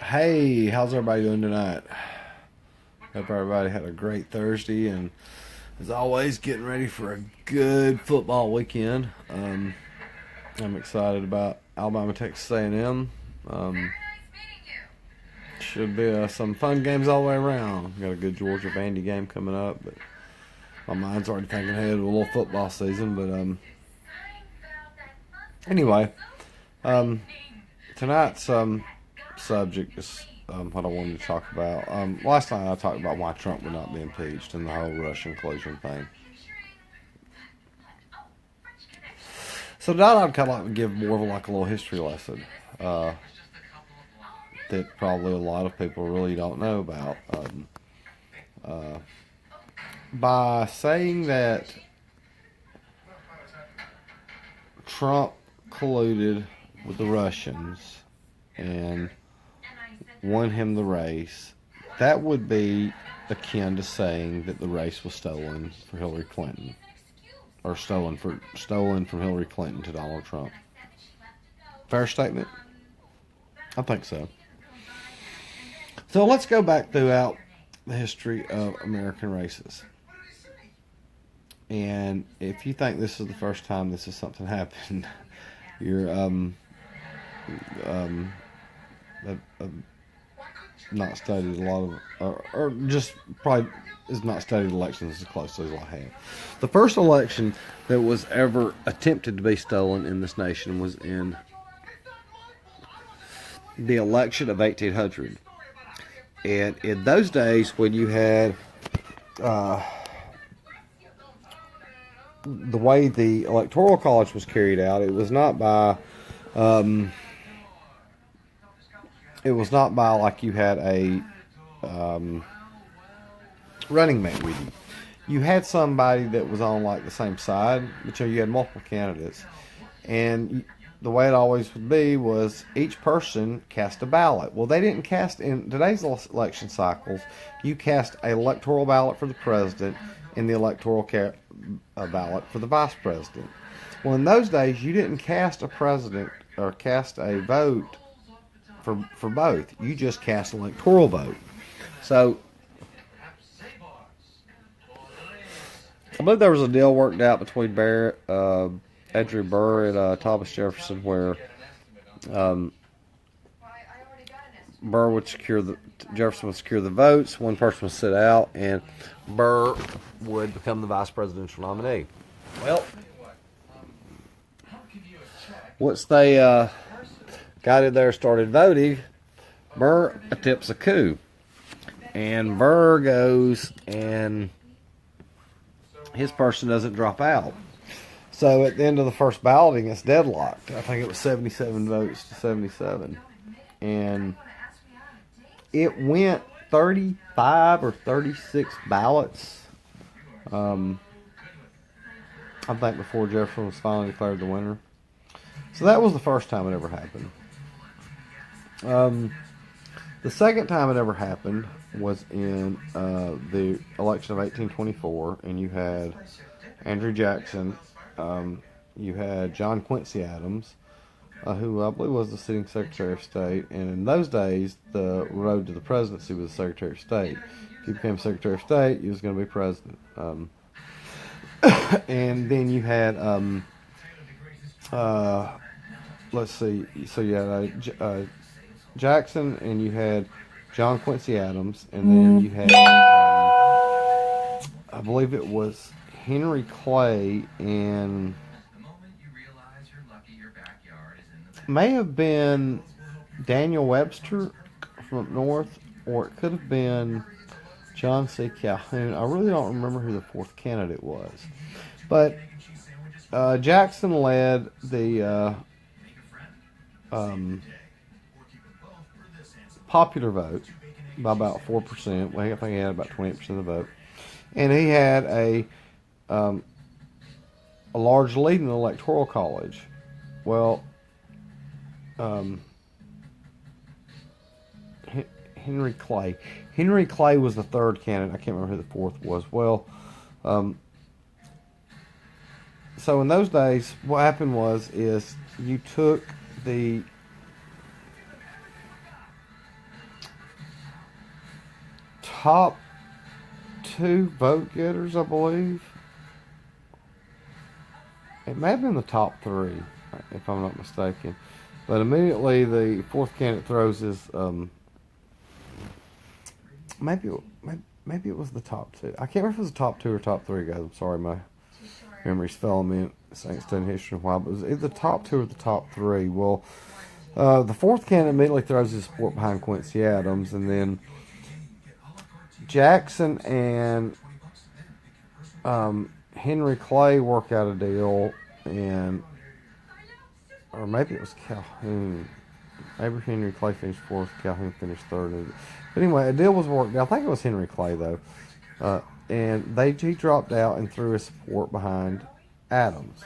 Hey, how's everybody doing tonight? Hope everybody had a great Thursday and, as always, getting ready for a good football weekend. I'm excited about Alabama Texas A&M. Um, should be some fun games all the way around. Got a good Georgia Vandy game coming up, but my mind's already thinking ahead of a little football season. But anyway, um, tonight's subject is what I wanted to talk about. Last night I talked about why Trump would not be impeached and the whole Russian collusion thing. So tonight I'd kind of like to give more of like a little history lesson that probably a lot of people really don't know about. Uh, by saying that Trump colluded with the Russians and won him the race, that would be akin to saying that the race was stolen for Hillary Clinton, or stolen from Hillary Clinton to Donald Trump. Fair statement? I think so. So let's go back throughout the history of American races. And if you think this is the first time this is something happened, you're not studied a lot of, or just probably is not studied elections as closely as I have. The first election that was ever attempted to be stolen in this nation was in the election of 1800. And in those days, when you had the way the Electoral College was carried out, it was not by like you had a running mate with you. You had somebody that was on like the same side, but you had multiple candidates, and the way it always would be was each person cast a ballot. Well, they didn't cast in today's election cycles. You cast an electoral ballot for the president and the electoral ballot for the vice president. Well, in those days, you didn't cast a president or cast a vote for both. You just cast an electoral vote. So I believe there was a deal worked out between Andrew Burr and Thomas Jefferson where Burr would Jefferson would secure the votes, one person would sit out, and Burr would become the vice presidential nominee. Well, once they got in there and started voting, Burr attempts a coup. And Burr goes and his person doesn't drop out. So at the end of the first balloting, it's deadlocked. I think it was 77 votes to 77. And it went 35 or 36 ballots, I think, before Jefferson was finally declared the winner. So that was the first time it ever happened. The second time it ever happened was in the election of 1824, and you had Andrew Jackson, you had John Quincy Adams, who I believe was the sitting Secretary of State, and in those days, the road to the presidency was the Secretary of State. If you became Secretary of State, you was going to be president. And then you had, let's see, so you had Jackson, and you had John Quincy Adams, and then you had, I believe it was Henry Clay, and may have been Daniel Webster from up north, or it could have been John C. Calhoun. I really don't remember who the fourth candidate was. But Jackson led the popular vote by about 4%. Well, I think he had about 28% of the vote. And he had a large lead in the Electoral College. Well, Henry Clay. Henry Clay was the third candidate. I can't remember who the fourth was. Well, so in those days, what happened is you took the top 2 vote getters, I believe. It may have been the top 3, if I'm not mistaken. But immediately the fourth candidate throws his, maybe it was the top 2. I can't remember if it was the top 2 or top 3, guys. I'm sorry, my memory's failing me. I ain't studied history in a while, but it was either the top 2 or the top 3. Well, the fourth candidate immediately throws his support behind Quincy Adams, and then Jackson and Henry Clay work out a deal, or maybe it was Calhoun. Maybe Henry Clay finished 4th, Calhoun finished 3rd. But anyway, a deal was worked out. I think it was Henry Clay, though. And he dropped out and threw his support behind Adams.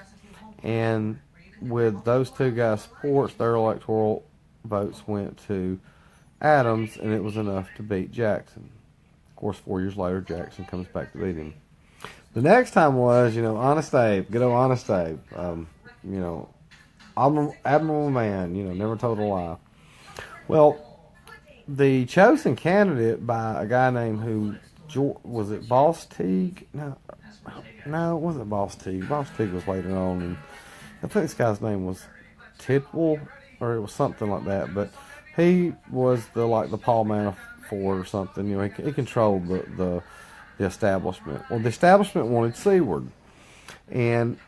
And with those 2 guys' supports, their electoral votes went to Adams, and it was enough to beat Jackson. Of course, 4 years later, Jackson comes back to beat him. The next time was, Honest Abe, good old Honest Abe. Admirable man, never told a lie. Well, the chosen candidate by a guy named was it Boss Teague? No, it wasn't Boss Teague. Boss Teague was later on, and I think this guy's name was Tidwell, or it was something like that. But he was the Paul Manafort or something. He controlled the establishment. Well, the establishment wanted Seward, and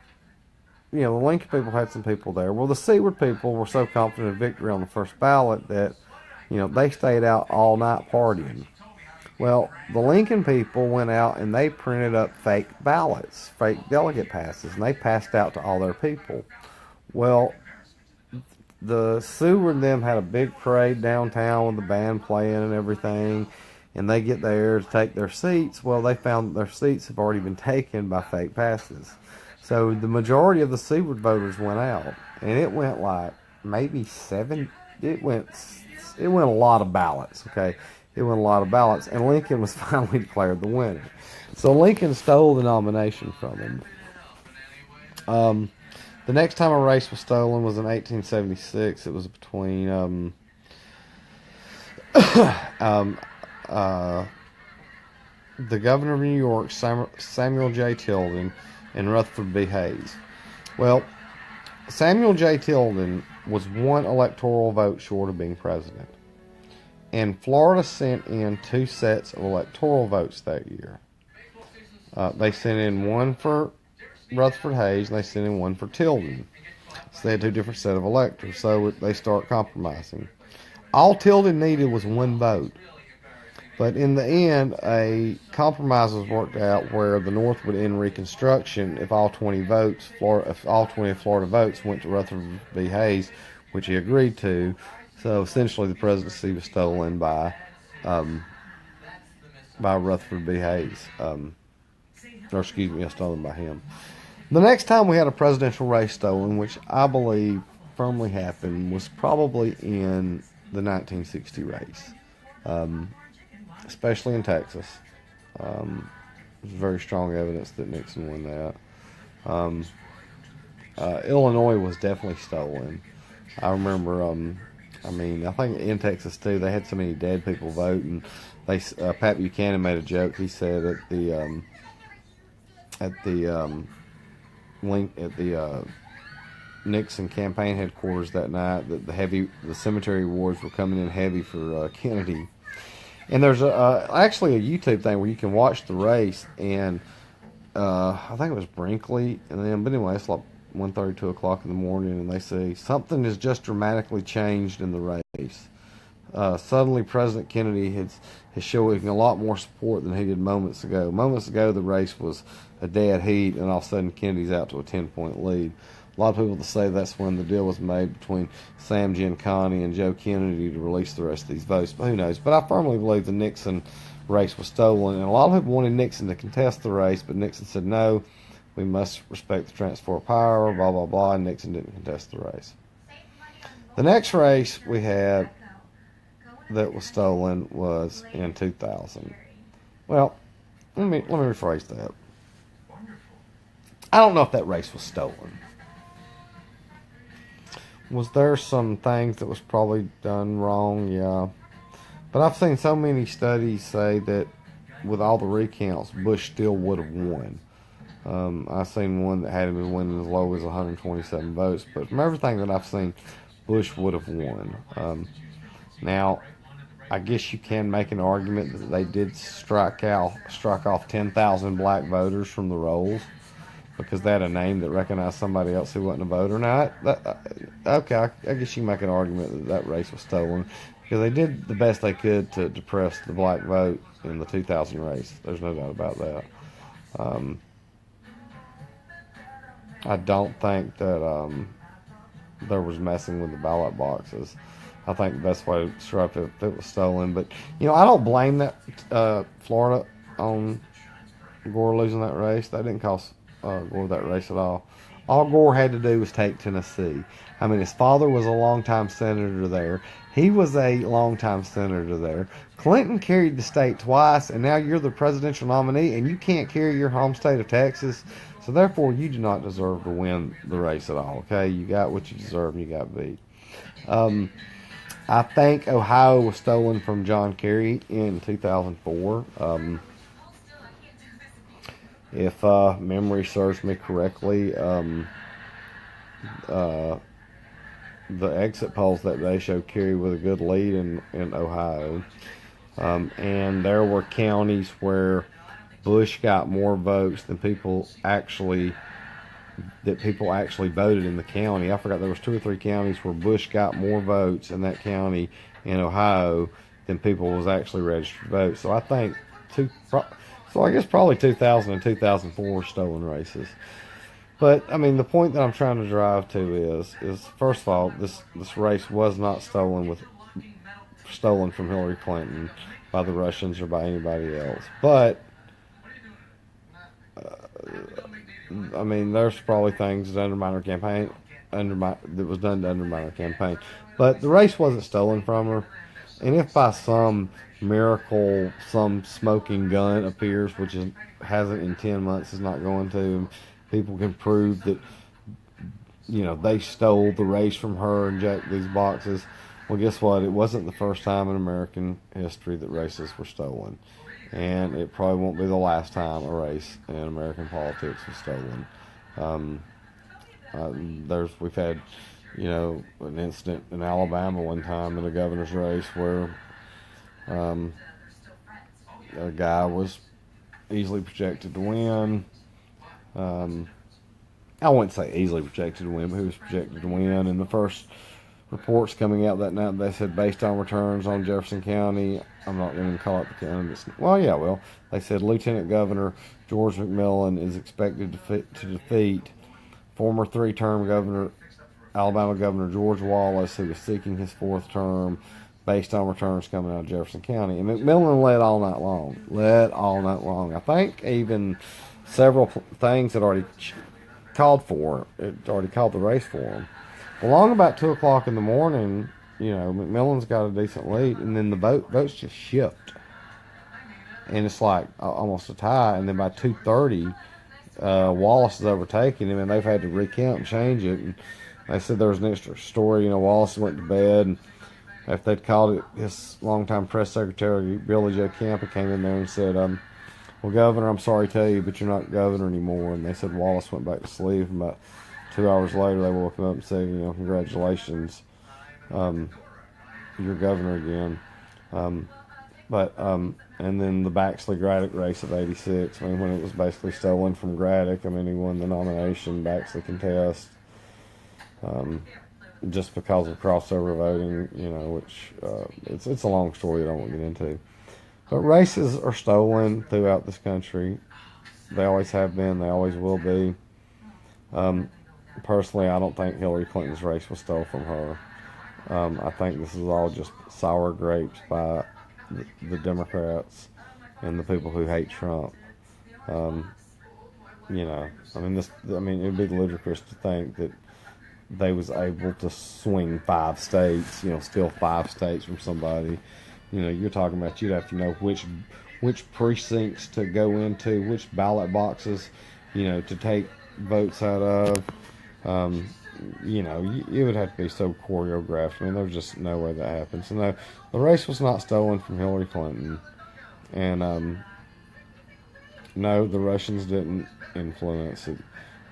the Lincoln people had some people there. Well, the Seward people were so confident of victory on the first ballot that, they stayed out all night partying. Well, the Lincoln people went out and they printed up fake ballots, fake delegate passes, and they passed out to all their people. Well, the Seward and them had a big parade downtown with the band playing and everything, and they get there to take their seats. Well, they found their seats have already been taken by fake passes. So the majority of the Seward voters went out, and it went like maybe 7. It went a lot of ballots. Okay, it went a lot of ballots, and Lincoln was finally declared the winner. So Lincoln stole the nomination from him. The next time a race was stolen was in 1876. It was between the governor of New York, Samuel J. Tilden, and Rutherford B. Hayes. Well, Samuel J. Tilden was 1 electoral vote short of being president. And Florida sent in 2 sets of electoral votes that year. They sent in 1 for Rutherford Hayes, and they sent in 1 for Tilden. So they had 2 different set of electors. So they start compromising. All Tilden needed was 1 vote. But in the end, a compromise was worked out where the North would end Reconstruction if all 20 of Florida votes went to Rutherford B. Hayes, which he agreed to. So essentially, the presidency was stolen by Rutherford B. Hayes, stolen by him. The next time we had a presidential race stolen, which I believe firmly happened, was probably in the 1960 race. Especially in Texas. There's very strong evidence that Nixon won that. Illinois was definitely stolen. I remember, I think in Texas too, they had so many dead people vote, and Pat Buchanan made a joke. He said at the Nixon campaign headquarters that night that the cemetery awards were coming in heavy for Kennedy. And there's actually a YouTube thing where you can watch the race, and I think it was Brinkley, but anyway, it's like 1:30, 2 o'clock in the morning, and they say something has just dramatically changed in the race. Suddenly, President Kennedy is showing a lot more support than he did moments ago. Moments ago, the race was a dead heat, and all of a sudden, Kennedy's out to a 10-point lead. A lot of people say that's when the deal was made between Sam Giancana and Joe Kennedy to release the rest of these votes. But who knows? But I firmly believe the Nixon race was stolen. And a lot of people wanted Nixon to contest the race, but Nixon said, no, we must respect the transfer of power, blah, blah, blah. And Nixon didn't contest the race. The next race we had that was stolen was in 2000. Well, let me rephrase that. I don't know if that race was stolen. Was there some things that was probably done wrong? Yeah. But I've seen so many studies say that with all the recounts, Bush still would have won. I seen one that had him winning as low as 127 votes, but from everything that I've seen, Bush would have won. Now, I guess you can make an argument that they did strike off 10,000 black voters from the rolls because they had a name that recognized somebody else who wasn't a voter. Now, okay, I guess you can make an argument that that race was stolen because they did the best they could to depress the black vote in the 2000 race. There's no doubt about that. I don't think that there was messing with the ballot boxes. I think the best way to describe it if it was stolen. But, I don't blame that Florida on Gore losing that race. They didn't cost Gore that race at all. All Gore had to do was take Tennessee. I mean, his father was a longtime senator there. He was a longtime senator there. Clinton carried the state twice, and now you're the presidential nominee, and you can't carry your home state of Texas. So therefore, you do not deserve to win the race at all. Okay, you got what you deserve, and you got beat. I think Ohio was stolen from John Kerry in 2004. If memory serves me correctly, the exit polls that day showed Kerry with a good lead in Ohio. And there were counties where Bush got more votes than people actually voted in the county. I forgot there was 2 or 3 counties where Bush got more votes in that county in Ohio than people was actually registered to vote. So I think I guess probably 2000 and 2004 were stolen races. But I mean, the point that I'm trying to drive to is first of all, this race was not stolen from Hillary Clinton by the Russians or by anybody else. But I mean, there's probably things that undermine her campaign, that was done to undermine her campaign. But the race wasn't stolen from her. And if by some miracle some smoking gun appears, which hasn't in 10 months, is not going to, people can prove that, they stole the race from her and jacked these boxes. Well, guess what? It wasn't the first time in American history that races were stolen. And it probably won't be the last time a race in American politics was stolen. We've had, an incident in Alabama one time in a governor's race where a guy was easily projected to win. I wouldn't say easily projected to win, but he was projected to win. And the first reports coming out that night, they said based on returns on Jefferson County, I'm not going to call it the county. They said Lieutenant Governor George McMillan is expected to defeat former 3-term Alabama Governor George Wallace, who was seeking his 4th term, based on returns coming out of Jefferson County. And McMillan led all night long. I think even several things had already called the race for him. Along about 2 o'clock in the morning, McMillan's got a decent lead, and then the votes just shift. And it's like almost a tie, and then by 2:30, Wallace is overtaking him, and they've had to recount and change it. And they said there was an extra story. Wallace went to bed, and if they'd called it, his longtime press secretary, Billy Joe Camp, came in there and said, well, Governor, I'm sorry to tell you, but you're not governor anymore. And they said Wallace went back to sleep, and about 2 hours later, they woke him up and said, congratulations, you're governor again. And then the Baxley-Graddick race of 86, when it was basically stolen from Graddick, he won the nomination, Baxley contest, just because of crossover voting, which it's a long story that I won't get into. But races are stolen throughout this country. They always have been, they always will be. Personally, I don't think Hillary Clinton's race was stolen from her. I think this is all just sour grapes by the Democrats and the people who hate Trump. It would be ludicrous to think that they was able to swing 5 states, steal 5 states from somebody. You're talking about you'd have to know which precincts to go into, which ballot boxes, to take votes out of. You would have to be so choreographed. There's just no way that happens. So no, the race was not stolen from Hillary Clinton. And no, the Russians didn't influence it.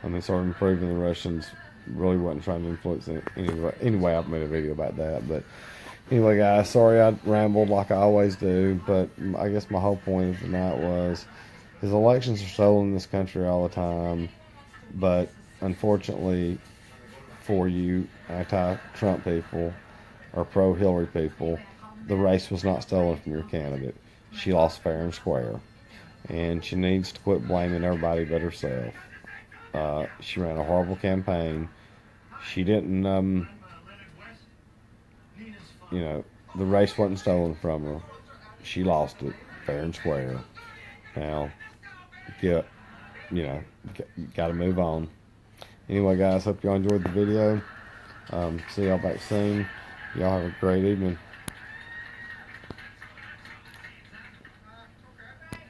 I mean, sort of proving the Russians really wasn't trying to influence it anyway. Anyway, I've made a video about that. But anyway, guys, sorry I rambled like I always do. But I guess my whole point of the night was, his elections are stolen in this country all the time. But unfortunately for you anti-Trump people or pro-Hillary people, the race was not stolen from your candidate. She lost fair and square. And she needs to quit blaming everybody but herself. She ran a horrible campaign. She didn't, the race wasn't stolen from her. She lost it fair and square. Now, got to move on. Anyway, guys, hope y'all enjoyed the video. See y'all back soon. Y'all have a great evening.